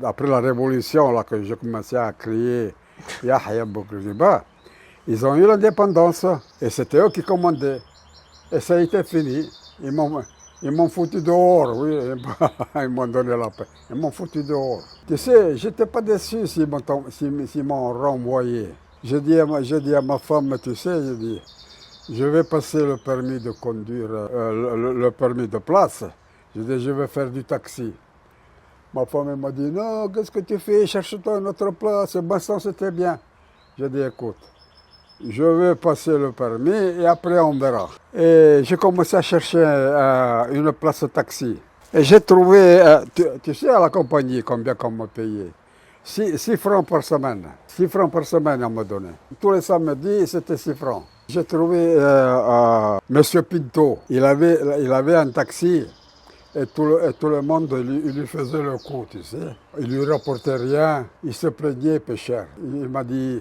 Après la révolution, là, que j'ai commencé à crier Yahya Bourguiba, ils ont eu l'indépendance et c'était eux qui commandaient. Et ça a été fini. Ils m'ont foutu dehors, oui. Ils m'ont donné la paix. Ils m'ont foutu dehors. Tu sais, je n'étais pas déçu s'ils m'ont renvoyé. J'ai dit à ma femme, tu sais, je vais passer le permis de conduire, le permis de place. Je dis, je vais faire du taxi. Ma femme m'a dit, non, qu'est-ce que tu fais? Cherche-toi une autre place. Baston, c'était bien. J'ai dit, écoute, je vais passer le permis et après on verra. Et j'ai commencé à chercher une place de taxi. Et j'ai trouvé, tu sais, à la compagnie, combien qu'on m'a payé? 6 francs par semaine. 6 francs par semaine, on m'a donné. Tous les samedis, c'était 6 francs. J'ai trouvé Monsieur Pinto. Il avait un taxi. Et tout le monde il lui faisait le coup, tu sais. Il lui rapportait rien, il se plaignait peu cher. Il m'a dit,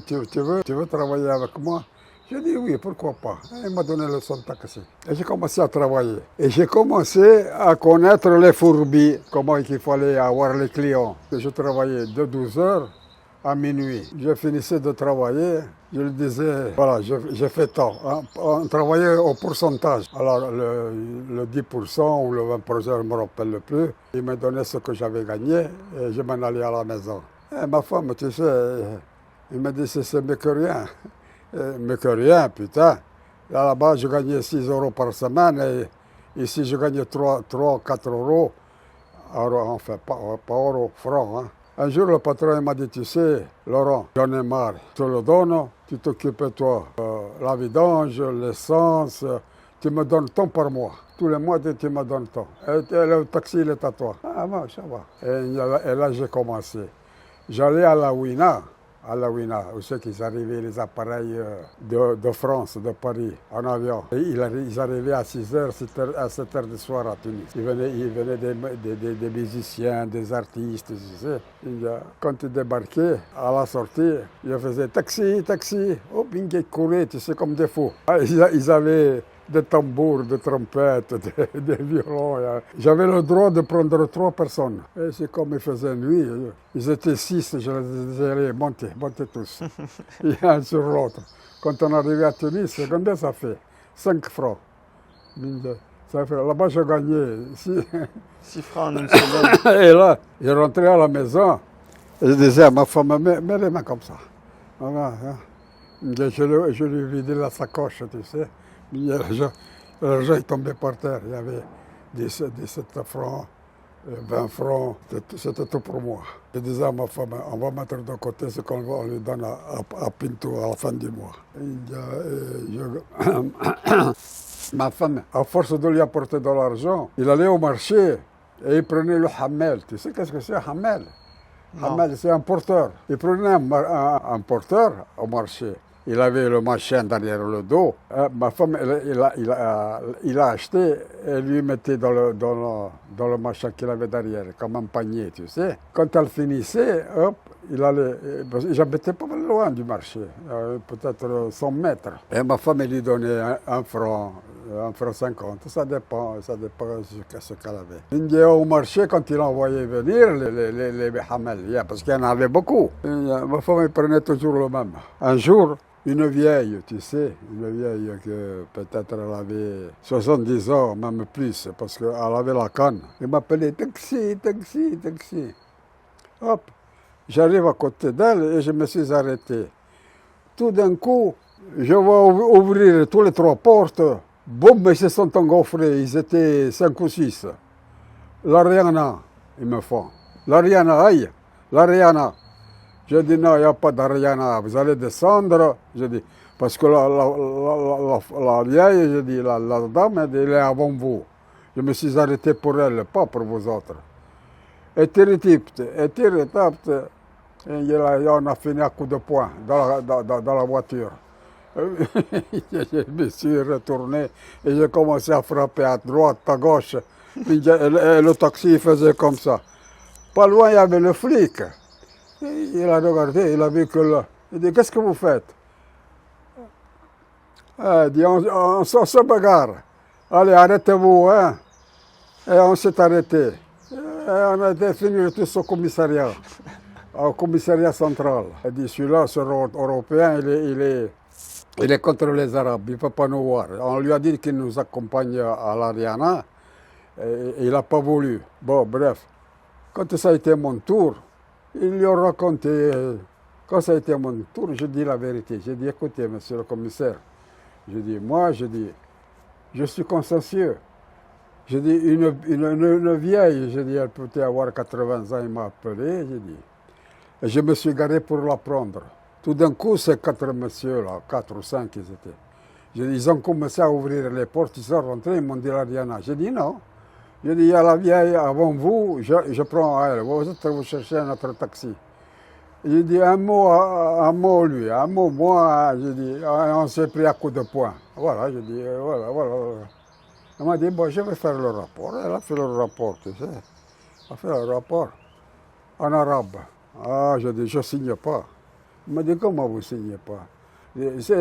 tu veux travailler avec moi? J'ai dit oui, pourquoi pas. Il m'a donné le son taxi. Et j'ai commencé à travailler. Et j'ai commencé à connaître les fourbis, comment il fallait avoir les clients. Et je travaillais de 12 heures à minuit. Je finissais de travailler, je lui disais, voilà, j'ai fait tant. On travaillait au pourcentage. Alors le 10% ou le 20%, je ne me rappelle plus. Il me donnait ce que j'avais gagné et je m'en allais à la maison. Et ma femme, tu sais, il m'a dit, c'est mieux que rien. Mieux que rien, putain. Là-bas, je gagnais 6 euros par semaine et ici, je gagnais 3 4 euros. Alors, enfin, pas euros, francs. Hein. Un jour, le patron m'a dit, tu sais, Laurent, j'en ai marre. Je te le donne, tu t'occupes toi. La vidange, l'essence, tu me donnes tant par mois. Tous les mois, tu me donnes tant. Et le taxi, il est à toi. Ah bon, ça va. Et là, j'ai commencé. J'allais à la Ouina, où c'est qu'ils arrivaient, les appareils de France, de Paris, en avion. Et ils arrivaient à 6 heures, à 7 heures du soir à Tunis. Ils venaient des musiciens, des artistes, tu sais. Quand ils débarquaient, à la sortie, ils faisaient taxi, taxi. Oh, ils couraient, tu sais, comme des fous. Ils avaient des tambours, des trompettes, des violons. J'avais le droit de prendre 3 personnes. Et c'est comme il faisait nuit. Ils étaient 6, je les disais, allez, montez tous. Un sur l'autre. Quand on arrivait à Tunis, combien ça fait? 5 francs. Là-bas, je gagnais 6 francs en une semaine. Et là, je rentrais à la maison et je disais à ma femme, mets les mains comme ça. Voilà, hein. Je lui vidais la sacoche, tu sais. L'argent est tombé par terre. Il y avait 17 francs, 20 francs. C'était tout pour moi. Je disais à ma femme, on va mettre de côté ce qu'on lui donne à Pinto à la fin du mois. Ma femme, à force de lui apporter de l'argent, il allait au marché et il prenait le hamel. Tu sais qu'est-ce que c'est, hamel? Hamel, c'est un porteur. Il prenait un porteur au marché. Il avait le machin derrière le dos. Ma femme, il a acheté et lui mettait dans le machin qu'il avait derrière, comme un panier, tu sais. Quand elle finissait, hop, il allait. J'habitais pas loin du marché, peut-être 100 mètres. Et ma femme, elle lui donnait 1 franc. 1 franc 50, ça dépend de ce qu'elle avait. Il y a au marché, quand il envoyait venir les hamel, parce qu'il y en avait beaucoup. Ma femme, elle prenait toujours le même. Un jour, une vieille, tu sais, une vieille que peut-être elle avait 70 ans, même plus, parce qu'elle avait la canne. Elle m'appelait taxi, taxi, taxi. Hop, j'arrive à côté d'elle et je me suis arrêté. Tout d'un coup, je vois ouvrir tous les 3 portes. Boum, ils se sont engouffrés, ils étaient 5 ou 6. L'Ariana, ils me font. L'Ariana, aïe, l'Ariana. Je dis non, il n'y a pas d'Ariana, vous allez descendre. Je dis, parce que la vieille, je dis, la dame, elle est avant vous. Je me suis arrêté pour elle, pas pour vous autres. Et tiritipt, et on a fini à coup de poing dans la voiture. Je me suis retourné et j'ai commencé à frapper à droite, à gauche. Et le taxi faisait comme ça. Pas loin, il y avait le flic. Il a regardé, il a vu que là. Il dit, qu'est-ce que vous faites? Il dit, on se bagarre. Allez, arrêtez-vous, hein. Et on s'est arrêté. On a défini tous au commissariat central. Il dit celui-là, ce Européen, il est contre les Arabes, il ne peut pas nous voir. On lui a dit qu'il nous accompagne à l'Ariana, et il n'a pas voulu. Bon, bref, quand ça a été mon tour, il lui a raconté. Quand ça a été mon tour, je dis la vérité. J'ai dit, écoutez, monsieur le commissaire, je suis consciencieux. J'ai dit, une vieille, j'ai dit, elle peut avoir 80 ans, il m'a appelé, j'ai dit. Et je me suis garé pour la prendre. Tout d'un coup, ces 4 messieurs-là, 4 ou 5 ils étaient, ils ont commencé à ouvrir les portes, ils sont rentrés, ils m'ont dit l'Ariana. J'ai dit non. J'ai dit, il y a la vieille avant vous, je prends à elle. Vous cherchez un autre taxi. J'ai dit un mot lui, un mot moi. J'ai dit, on s'est pris à coups de poing. Voilà, j'ai dit, voilà. Elle m'a dit, bon, je vais faire le rapport. Elle a fait le rapport, tu sais. Elle a fait le rapport en arabe. Ah, je dis, je ne signe pas. Il m'a dit, comment vous ne signez pas?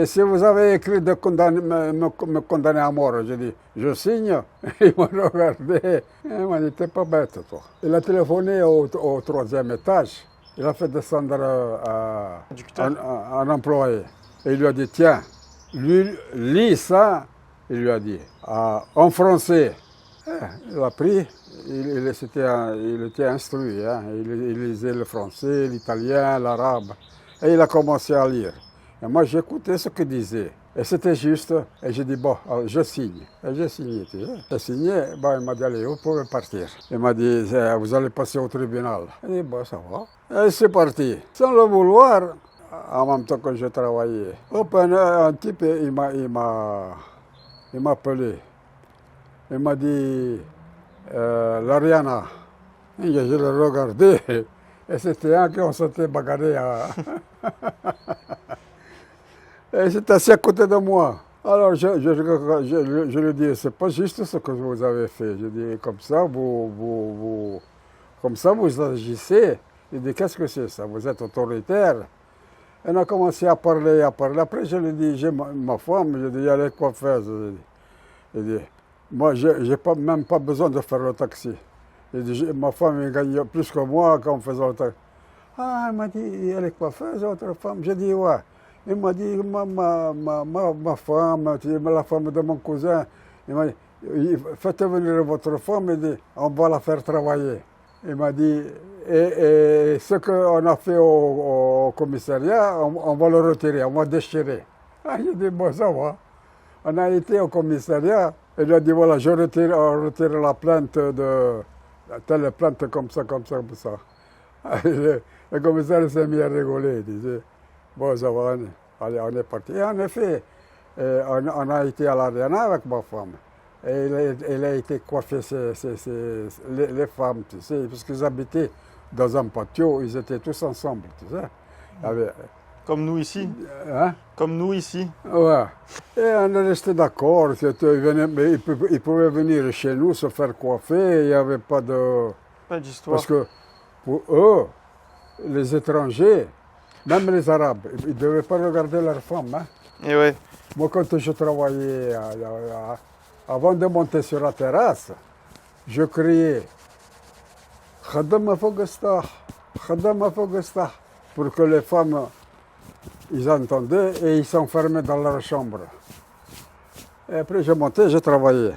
Si vous avez écrit de me condamner à mort, j'ai dit, je signe. Il m'a regardé. Il m'a dit, t'es pas bête, toi. Il a téléphoné au 3e étage. Il a fait descendre un employé. Et il lui a dit, tiens, lis ça. Il lui a dit, en français. Il a pris, il était instruit, hein. Il lisait le français, l'italien, l'arabe. Et il a commencé à lire. Et moi, j'écoutais ce qu'il disait. Et c'était juste. Et j'ai dit, bon, je signe. Et j'ai signé, tu sais. J'ai signé, bon, il m'a dit, allez, vous pouvez partir. Il m'a dit, vous allez passer au tribunal. J'ai dit, bon, ça va. Et c'est parti. Sans le vouloir, en même temps que je travaillais. Hop, un type, il m'a appelé. Il m'a dit, l'Ariana. Et je l'ai regardé. Et c'était un qu'on s'était bagarré. Et c'est assis à côté de moi. Alors je lui dis, c'est pas juste ce que vous avez fait. Je dis, comme ça, vous agissez. Il dit, qu'est-ce que c'est ça? Vous êtes autoritaire. On a commencé à parler. Après, je lui dis, j'ai ma femme. Je lui dis, allez, quoi faire? Il dit, moi, je n'ai même pas besoin de faire le taxi. Il dit, ma femme elle gagne plus que moi quand on faisait le taxi. Ah, il m'a dit, elle est coiffeuse, votre femme? J'ai dit, ouais. Il m'a dit, ma femme, la femme de mon cousin, il m'a dit, faites venir votre femme, il dit, on va la faire travailler. Il m'a dit, et ce qu'on a fait au commissariat, on va le retirer, on va déchirer. Ah, j'ai dit, bon, ça va. On a été au commissariat, et il a dit, voilà, je retire la plainte telle plainte comme ça. Le commissaire s'est mis à rigoler, il disait, bon, ça va, allez, on est parti. Et en effet, on a été à l'Ariana avec ma femme. Et elle a été coiffée, les femmes, tu sais, parce qu'ils habitaient dans un patio, ils étaient tous ensemble, tu sais. Comme nous ici. Hein? Comme nous ici. Ouais. Et on est resté d'accord. Ils pouvaient venir chez nous se faire coiffer, il n'y avait pas de... Pas d'histoire. Parce que pour eux, les étrangers, même les Arabes, ils ne devaient pas regarder leurs femmes. Hein. Et ouais. Moi, quand je travaillais, avant de monter sur la terrasse, je criais « Khadama Fogestah, Khadama Fogestah » pour que les femmes, ils entendaient et ils s'enfermaient dans leur chambre. Et après, je montais, je travaillais.